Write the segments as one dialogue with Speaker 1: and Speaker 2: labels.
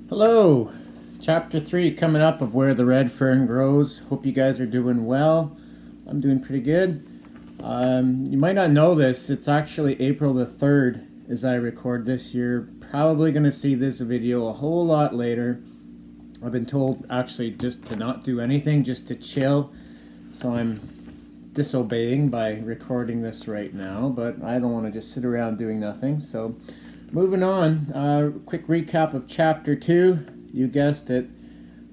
Speaker 1: Hello! Chapter 3 coming up of Where the Red Fern Grows. Hope you guys are doing well. I'm doing pretty good. You might not know this, it's actually April the 3rd as I record this. You're probably going to see this video a whole lot later. I've been told actually just to not do anything, just to chill. So I'm disobeying by recording this right now, but I don't want to just sit around doing nothing. So moving on, quick recap of Chapter 2. You guessed it.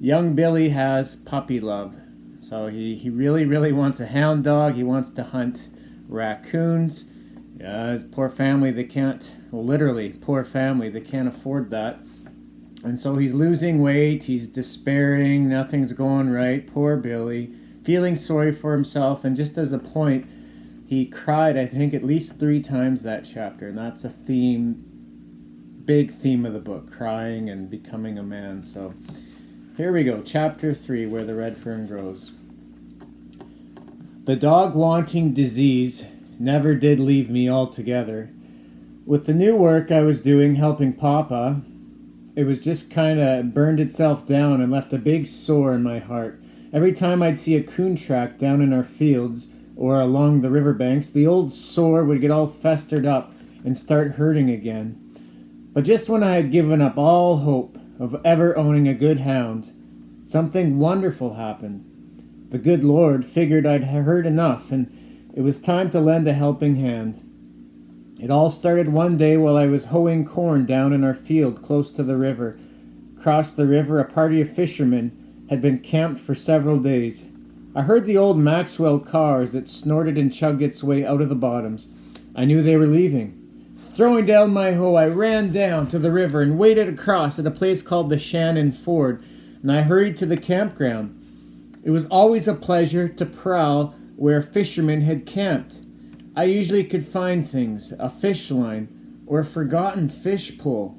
Speaker 1: Young Billy has puppy love. So he really wants a hound dog. He wants to hunt raccoons. His poor family, they can't, well, literally, poor family, they can't afford that. And so he's losing weight. He's despairing. Nothing's going right. Poor Billy. Feeling sorry for himself. And just as a point, he cried, I think, at least 3 times that chapter. And that's a theme, big theme of the book, crying and becoming a man. So here we go, Chapter 3, Where the Red Fern Grows. The dog-wanting disease never did leave me altogether. With the new work I was doing helping Papa, it was just kind of burned itself down and left a big sore in my heart. Every time I'd see a coon track down in our fields or along the riverbanks, the old sore would get all festered up and start hurting again. But just when I had given up all hope of ever owning a good hound, something wonderful happened. The good Lord figured I'd heard enough, and it was time to lend a helping hand. It all started one day while I was hoeing corn down in our field close to the river. Across the river, a party of fishermen had been camped for several days. I heard the old Maxwell car as it snorted and chugged its way out of the bottoms. I knew they were leaving. Throwing down my hoe, I ran down to the river and waded across at a place called the Shannon Ford, and I hurried to the campground. It was always a pleasure to prowl where fishermen had camped. I usually could find things, a fish line, or a forgotten fish pole.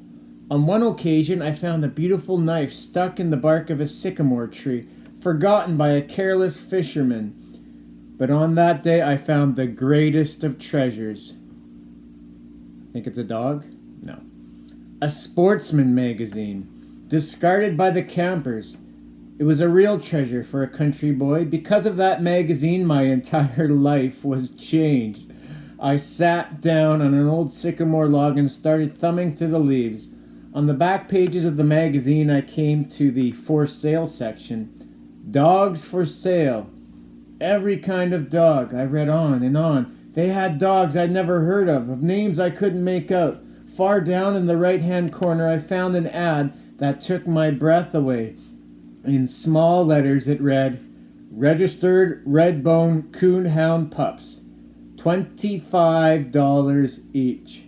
Speaker 1: On one occasion, I found a beautiful knife stuck in the bark of a sycamore tree, forgotten by a careless fisherman. But on that day, I found the greatest of treasures. Think it's a dog? No. A sportsman magazine, discarded by the campers. It was a real treasure for a country boy. Because of that magazine, my entire life was changed. I sat down on an old sycamore log and started thumbing through the leaves. On the back pages of the magazine, I came to the for sale section. Dogs for sale. Every kind of dog. I read on and on. They had dogs I'd never heard of names I couldn't make out. Far down in the right-hand corner, I found an ad that took my breath away. In small letters, it read, Registered Red-Bone Coon Hound Pups, $25 each.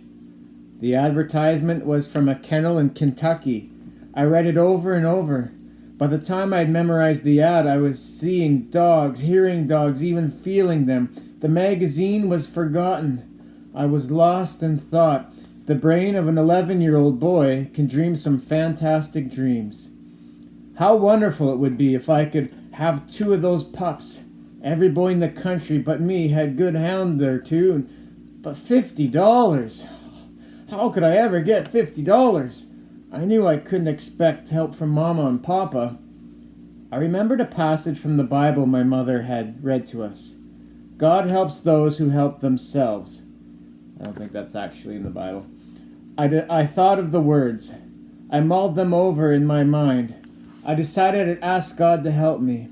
Speaker 1: The advertisement was from a kennel in Kentucky. I read it over and over. By the time I'd memorized the ad, I was seeing dogs, hearing dogs, even feeling them. The magazine was forgotten. I was lost in thought. The brain of an 11-year-old boy can dream some fantastic dreams. How wonderful it would be if I could have 2 of those pups. Every boy in the country but me had good hound there too. But $50? How could I ever get $50? I knew I couldn't expect help from Mama and Papa. I remembered a passage from the Bible my mother had read to us. God helps those who help themselves. I don't think that's actually in the Bible. I thought of the words. I mulled them over in my mind. I decided I'd ask God to help me.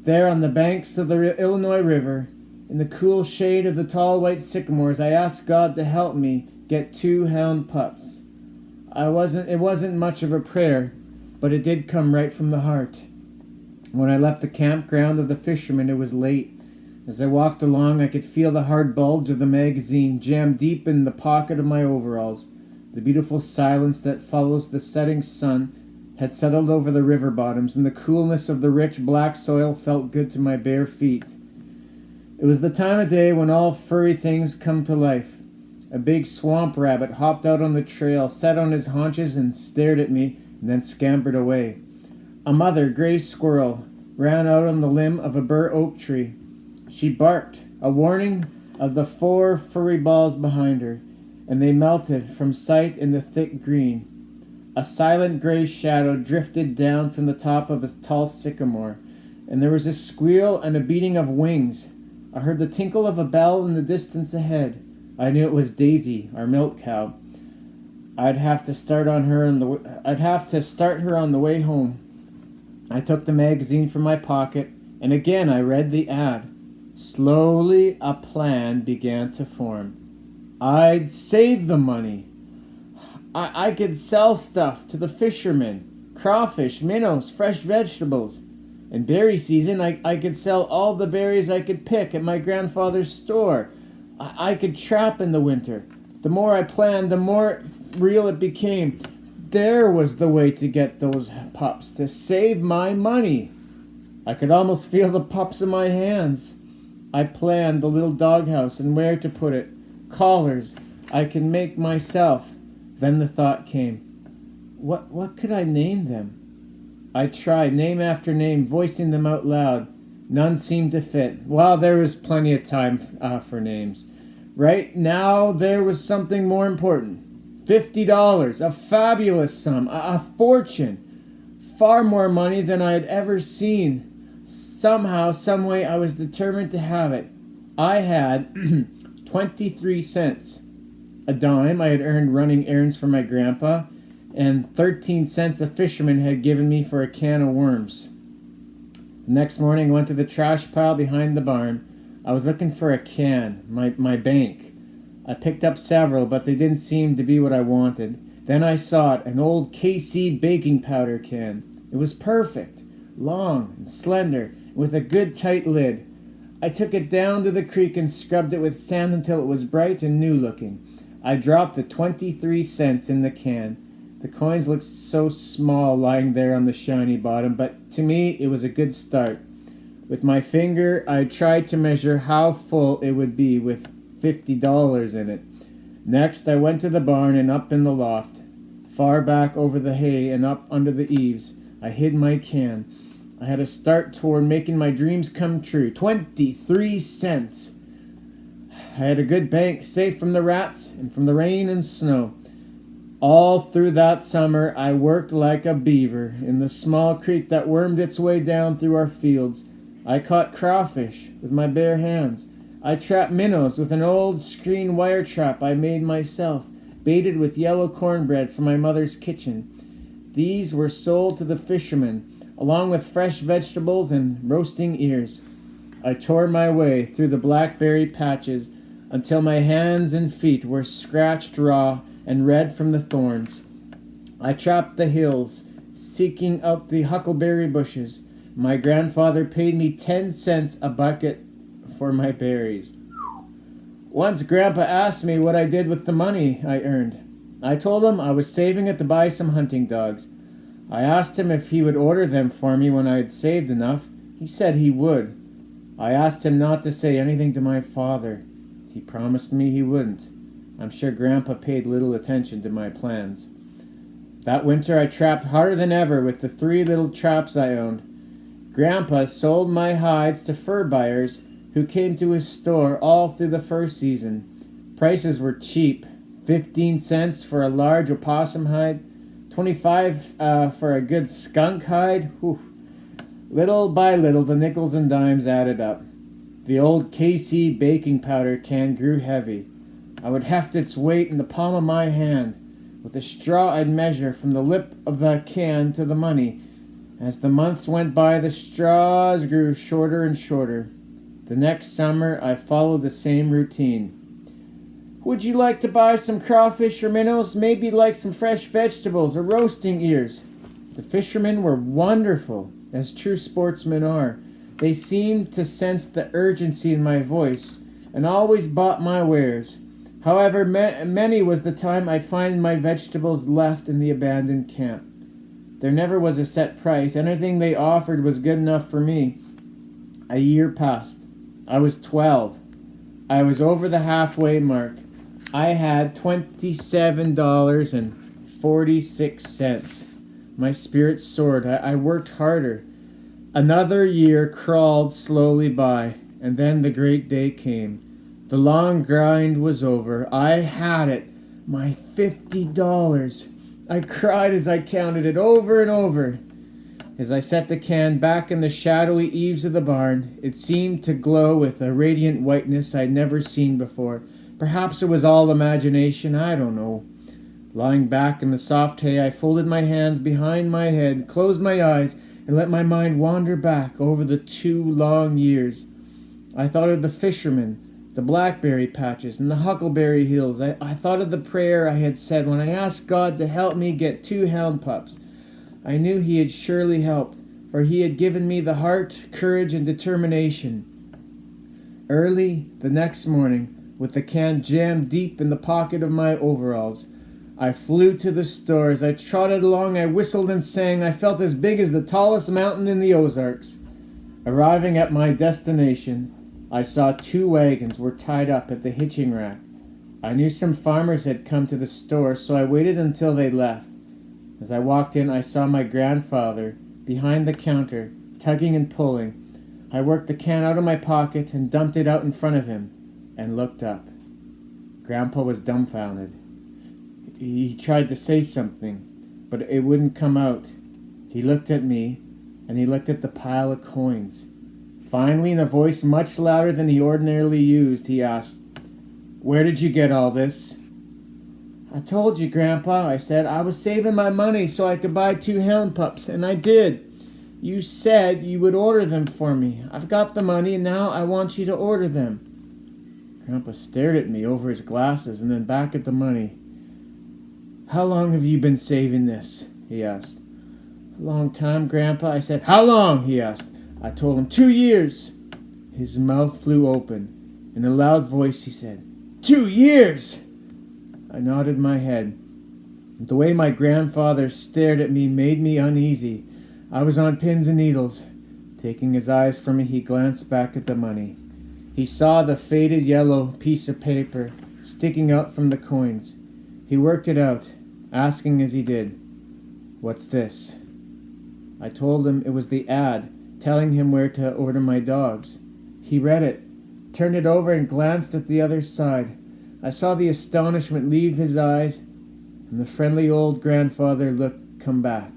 Speaker 1: There on the banks of the Illinois River, in the cool shade of the tall white sycamores, I asked God to help me get 2 hound pups. It wasn't much of a prayer, but it did come right from the heart. When I left the campground of the fishermen, it was late. As I walked along, I could feel the hard bulge of the magazine jammed deep in the pocket of my overalls. The beautiful silence that follows the setting sun had settled over the river bottoms, and the coolness of the rich black soil felt good to my bare feet. It was the time of day when all furry things come to life. A big swamp rabbit hopped out on the trail, sat on his haunches and stared at me, and then scampered away. A mother gray squirrel ran out on the limb of a bur oak tree. She barked, a warning of the 4 furry balls behind her, and they melted from sight in the thick green. A silent gray shadow drifted down from the top of a tall sycamore, and there was a squeal and a beating of wings. I heard the tinkle of a bell in the distance ahead. I knew it was Daisy, our milk cow. I'd have to start her on the way home. I took the magazine from my pocket, and again I read the ad. Slowly a plan began to form. I'd save the money. I could sell stuff to the fishermen. Crawfish, minnows, fresh vegetables. In berry season, I could sell all the berries I could pick at my grandfather's store. I could trap in the winter. The more I planned, the more real it became. There was the way to get those pups, to save my money. I could almost feel the pups in my hands. I planned the little doghouse and where to put it. Collars I could make myself. Then the thought came, what could I name them? I tried name after name, voicing them out loud. None seemed to fit. Well, there was plenty of time for names. Right now, there was something more important. $50, a fabulous sum, a fortune. Far more money than I had ever seen. Somehow, some way, I was determined to have it. I had 23 cents. A dime I had earned running errands for my grandpa, and 13 cents a fisherman had given me for a can of worms. The next morning I went to the trash pile behind the barn. I was looking for a can, my bank. I picked up several, but they didn't seem to be what I wanted. Then I saw it, an old KC baking powder can. It was perfect, long and slender, with a good tight lid. I took it down to the creek and scrubbed it with sand until it was bright and new looking. I dropped the 23 cents in the can. The coins looked so small lying there on the shiny bottom, but to me it was a good start. With my finger, I tried to measure how full it would be with $50 in it. Next, I went to the barn and up in the loft. Far back over the hay and up under the eaves, I hid my can. I had a start toward making my dreams come true. 23 cents! I had a good bank, safe from the rats and from the rain and snow. All through that summer, I worked like a beaver in the small creek that wormed its way down through our fields. I caught crawfish with my bare hands. I trapped minnows with an old screen wire trap I made myself, baited with yellow cornbread from my mother's kitchen. These were sold to the fishermen, along with fresh vegetables and roasting ears. I tore my way through the blackberry patches until my hands and feet were scratched raw and red from the thorns. I trapped the hills, seeking out the huckleberry bushes. My grandfather paid me 10 cents a bucket for my berries. Once Grandpa asked me what I did with the money I earned. I told him I was saving it to buy some hunting dogs. I asked him if he would order them for me when I had saved enough. He said he would. I asked him not to say anything to my father. He promised me he wouldn't. I'm sure Grandpa paid little attention to my plans. That winter I trapped harder than ever with the 3 little traps I owned. Grandpa sold my hides to fur buyers who came to his store all through the fur season. Prices were cheap. 15 cents for a large opossum hide, 25 for a good skunk hide. Whew. Little by little, the nickels and dimes added up. The old KC baking powder can grew heavy. I would heft its weight in the palm of my hand. With a straw I'd measure from the lip of the can to the money. As the months went by, the straws grew shorter and shorter. The next summer, I followed the same routine. Would you like to buy some crawfish or minnows? Maybe like some fresh vegetables or roasting ears? The fishermen were wonderful, as true sportsmen are. They seemed to sense the urgency in my voice, and always bought my wares. However, many was the time I'd find my vegetables left in the abandoned camp. There never was a set price. Anything they offered was good enough for me. A year passed. I was 12. I was over the halfway mark. I had $27.46. My spirits soared. I worked harder. Another year crawled slowly by, and then the great day came. The long grind was over. I had it. My $50. I cried as I counted it over and over. As I set the can back in the shadowy eaves of the barn, it seemed to glow with a radiant whiteness I'd never seen before. Perhaps it was all imagination, I don't know. Lying back in the soft hay, I folded my hands behind my head, closed my eyes, and let my mind wander back over the 2 long years. I thought of the fishermen, the blackberry patches, and the huckleberry hills. I thought of the prayer I had said when I asked God to help me get 2 hound pups. I knew he had surely helped, for he had given me the heart, courage, and determination. Early the next morning, with the can jammed deep in the pocket of my overalls, I flew to the store. As I trotted along, I whistled and sang. I felt as big as the tallest mountain in the Ozarks. Arriving at my destination, I saw 2 wagons were tied up at the hitching rack. I knew some farmers had come to the store, so I waited until they left. As I walked in, I saw my grandfather behind the counter, tugging and pulling. I worked the can out of my pocket and dumped it out in front of him, and looked up. Grandpa was dumbfounded. He tried to say something, but it wouldn't come out. He looked at me, and he looked at the pile of coins. Finally, in a voice much louder than he ordinarily used, he asked, "Where did you get all this?" "I told you, Grandpa," I said. "I was saving my money so I could buy 2 hound pups, and I did. You said you would order them for me. I've got the money, and now I want you to order them." Grandpa stared at me over his glasses and then back at the money. "How long have you been saving this?" he asked. "A long time, Grandpa," I said. "How long?" he asked. I told him, 2 years. His mouth flew open. In a loud voice he said, 2 years! I nodded my head. The way my grandfather stared at me made me uneasy. I was on pins and needles. Taking his eyes from me, he glanced back at the money. He saw the faded yellow piece of paper sticking out from the coins. He worked it out, asking as he did, "What's this?" I told him it was the ad, telling him where to order my dogs. He read it, turned it over, and glanced at the other side. I saw the astonishment leave his eyes, and the friendly old grandfather look come back.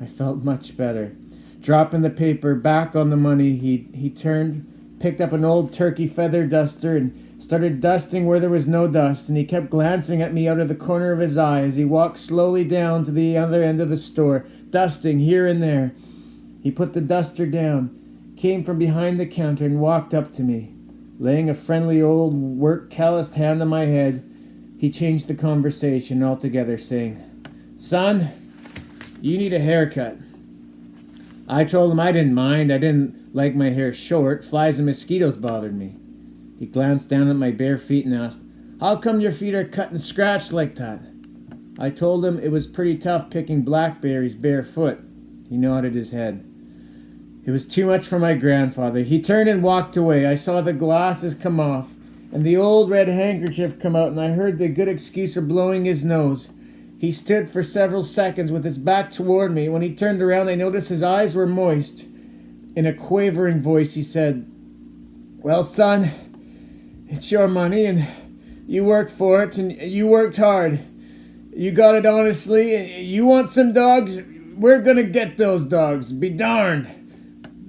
Speaker 1: I felt much better. Dropping the paper back on the money, he turned, picked up an old turkey feather duster, and started dusting where there was no dust, and he kept glancing at me out of the corner of his eye as he walked slowly down to the other end of the store, dusting here and there. He put the duster down, came from behind the counter, and walked up to me. Laying a friendly old work-calloused hand on my head, he changed the conversation altogether, saying, "Son, you need a haircut." I told him I didn't mind. I didn't like my hair short. Flies and mosquitoes bothered me. He glanced down at my bare feet and asked, "How come your feet are cut and scratched like that?" I told him it was pretty tough picking blackberries barefoot. He nodded his head. It was too much for my grandfather. He turned and walked away. I saw the glasses come off, and the old red handkerchief come out, and I heard the good excuse of blowing his nose. He stood for several seconds with his back toward me. When he turned around, I noticed his eyes were moist. In a quavering voice, he said, "Well, son, it's your money, and you worked for it, and you worked hard. You got it honestly. You want some dogs? We're gonna get those dogs. Be darned."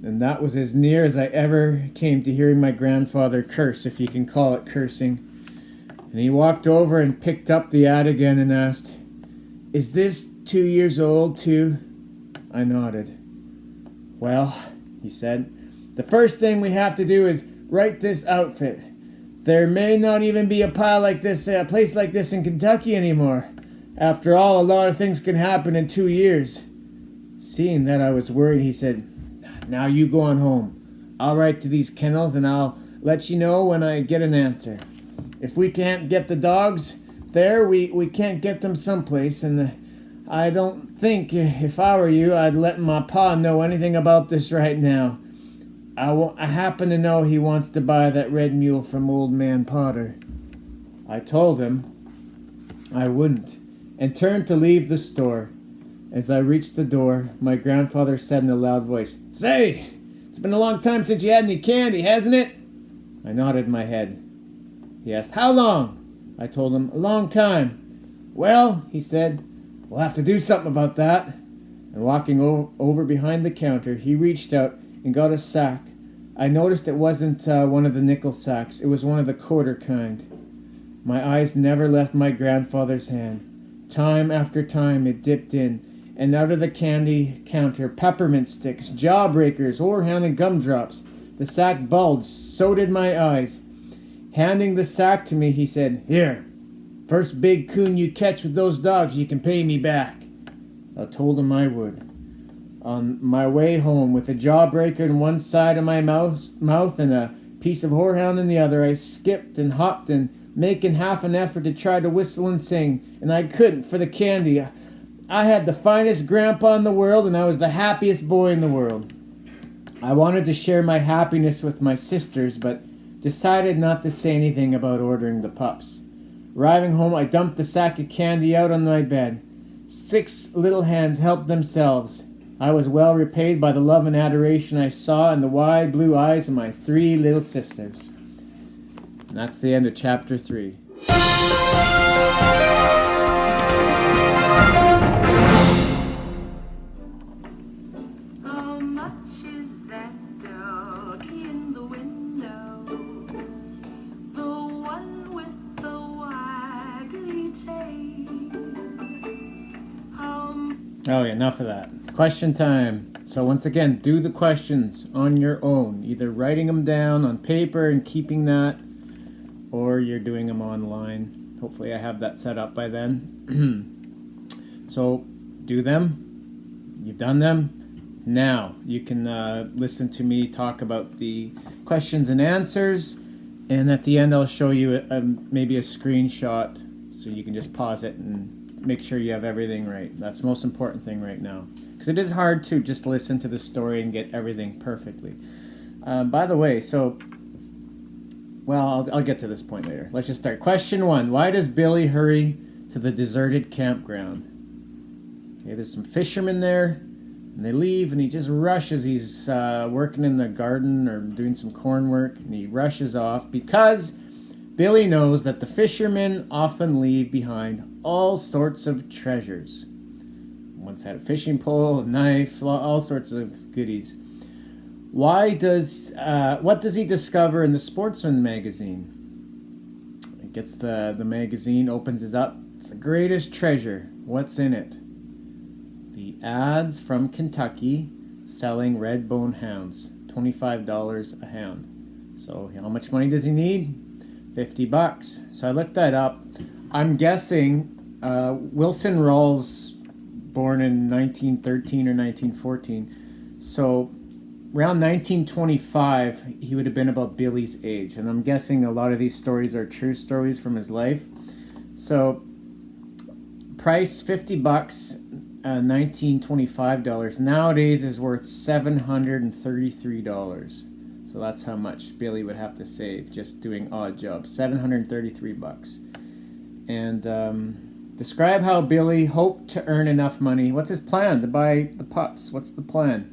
Speaker 1: And that was as near as I ever came to hearing my grandfather curse, if you can call it cursing. And he walked over and picked up the ad again and asked, "Is this 2 years old too?" I nodded. "Well," he said, "the first thing we have to do is write this outfit. There may not even be a place like this in Kentucky anymore. After all, a lot of things can happen in 2 years. Seeing that I was worried, he said, "Now you go on home. I'll write to these kennels and I'll let you know when I get an answer. If we can't get the dogs there, we can't get them someplace, and I don't think, if I were you, I'd let my pa know anything about this right now. I happen to know he wants to buy that red mule from old man Potter." I told him I wouldn't, and turned to leave the store. As I reached the door, my grandfather said in a loud voice, "Say, it's been a long time since you had any candy, hasn't it?" I nodded my head. He asked, "How long?" I told him, "A long time." "Well," he said, We'll have to do something about that. And walking over behind the counter, he reached out and got a sack. I noticed it wasn't one of the nickel sacks. It was one of the quarter kind. My eyes never left my grandfather's hand. Time after time it dipped in, and out of the candy counter, peppermint sticks, jawbreakers, horehound, and gumdrops. The sack bulged, so did my eyes. Handing the sack to me, he said, "Here, first big coon you catch with those dogs, you can pay me back." I told him I would. On my way home, with a jawbreaker in one side of my mouth and a piece of horehound in the other, I skipped and hopped and making half an effort to try to whistle and sing, and I couldn't for the candy. I had the finest grandpa in the world, and I was the happiest boy in the world. I wanted to share my happiness with my sisters, but decided not to say anything about ordering the pups. Arriving home, I dumped the sack of candy out on my bed. 6 little hands helped themselves. I was well repaid by the love and adoration I saw in the wide blue eyes of my 3 little sisters. And that's the end of chapter 3.
Speaker 2: How much is that dog in the window? The one with the waggly tail.
Speaker 1: Oh, enough of that. Question time. So once again, do the questions on your own. Either writing them down on paper and keeping that, or you're doing them online. Hopefully I have that set up by then. So do them. You've done them. Now you can listen to me talk about the questions and answers. And at the end I'll show you maybe a screenshot so you can just pause it and make sure you have everything right. That's the most important thing right now. Because it is hard to just listen to the story and get everything perfectly. By the way, I'll get to this point later. Let's just start. Question 1. Why does Billy hurry to the deserted campground? Okay, there's some fishermen there, and they leave, and he just rushes. He's working in the garden or doing some corn work, and he rushes off because Billy knows that the fishermen often leave behind all sorts of treasures. Once had a fishing pole, a knife, all sorts of goodies. What does he discover in the Sportsman magazine? He gets the magazine, opens it up. It's the greatest treasure. What's in it? The ads from Kentucky selling red bone hounds. $25 a hound. So how much money does he need? $50. So I looked that up. I'm guessing Wilson Rawls, born in 1913 or 1914. So around 1925, he would have been about Billy's age. And I'm guessing a lot of these stories are true stories from his life. So price $50, $1925. Nowadays is worth $733. So that's how much Billy would have to save just doing odd jobs. $733. And describe how Billy hoped to earn enough money. What's his plan to buy the pups? What's the plan?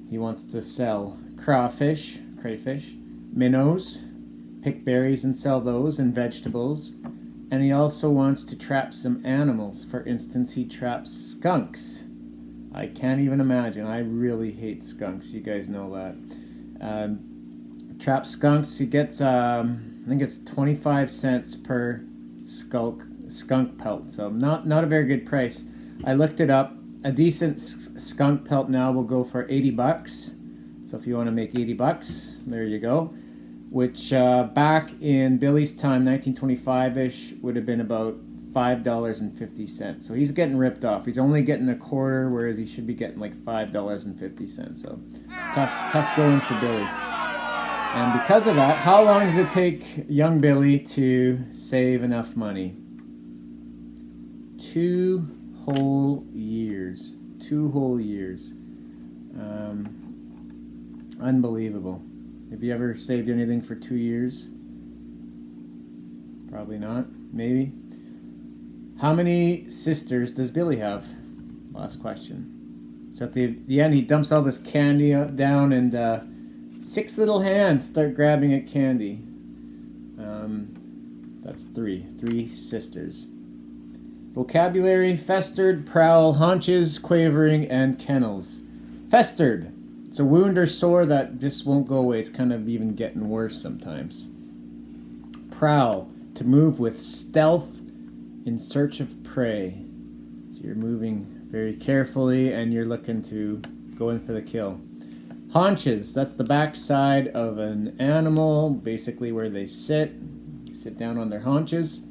Speaker 1: He wants to sell crayfish, minnows, pick berries and sell those, and vegetables. And he also wants to trap some animals. For instance, he traps skunks. I can't even imagine. I really hate skunks. You guys know that. Trap skunks. He gets, I think it's 25 cents per skunk pelt. So not a very good price. I looked it up. A decent skunk pelt now will go for $80. So if you want to make $80, there you go. Which back in Billy's time, 1925-ish, would have been about $5.50. So he's getting ripped off. He's only getting a quarter, whereas he should be getting like $5.50. So tough going for Billy. And because of that, how long does it take young Billy to save enough money? 2 whole years. 2 whole years. Unbelievable. Have you ever saved anything for 2 years? Probably not. Maybe. How many sisters does Billy have? Last question. So at the end, he dumps all this candy down, and 6 little hands start grabbing at candy. That's 3 sisters. Vocabulary: festered, prowl, haunches, quavering, and kennels. Festered. It's a wound or sore that just won't go away. It's kind of even getting worse sometimes. Prowl. To move with stealth in search of prey. So you're moving very carefully and you're looking to go in for the kill. Haunches. That's the backside of an animal, basically where they sit. Sit down on their haunches.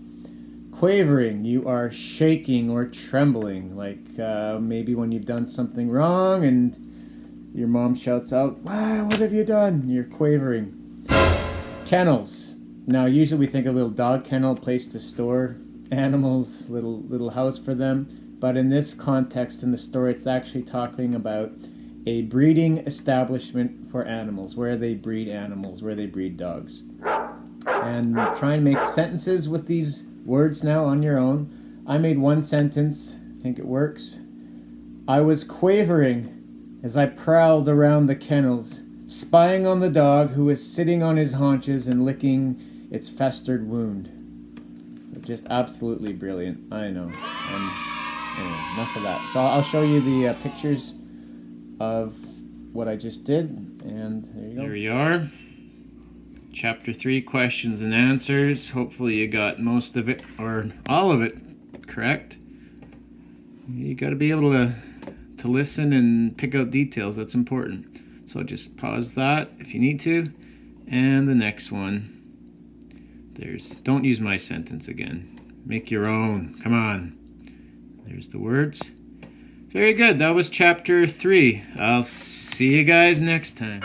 Speaker 1: Quavering, you are shaking or trembling, like maybe when you've done something wrong and your mom shouts out, "Wow, what have you done?" You're quavering. Kennels. Now, usually we think of a little dog kennel, place to store animals, little house for them. But in this context, in the story, it's actually talking about a breeding establishment for animals, where they breed animals, where they breed dogs. And try and make sentences with these words now on your own. I made one sentence. I think it works. I was quavering as I prowled around the kennels, spying on the dog who was sitting on his haunches and licking its festered wound. So just absolutely brilliant. I know. Anyway, enough of that. So I'll show you the pictures of what I just did, and there you go. There you are. Chapter 3, questions and answers. Hopefully you got most of it, or all of it, correct. You got to be able to listen and pick out details. That's important. So just pause that if you need to. And the next one. Don't use my sentence again. Make your own. Come on. There's the words. Very good. That was chapter 3. I'll see you guys next time.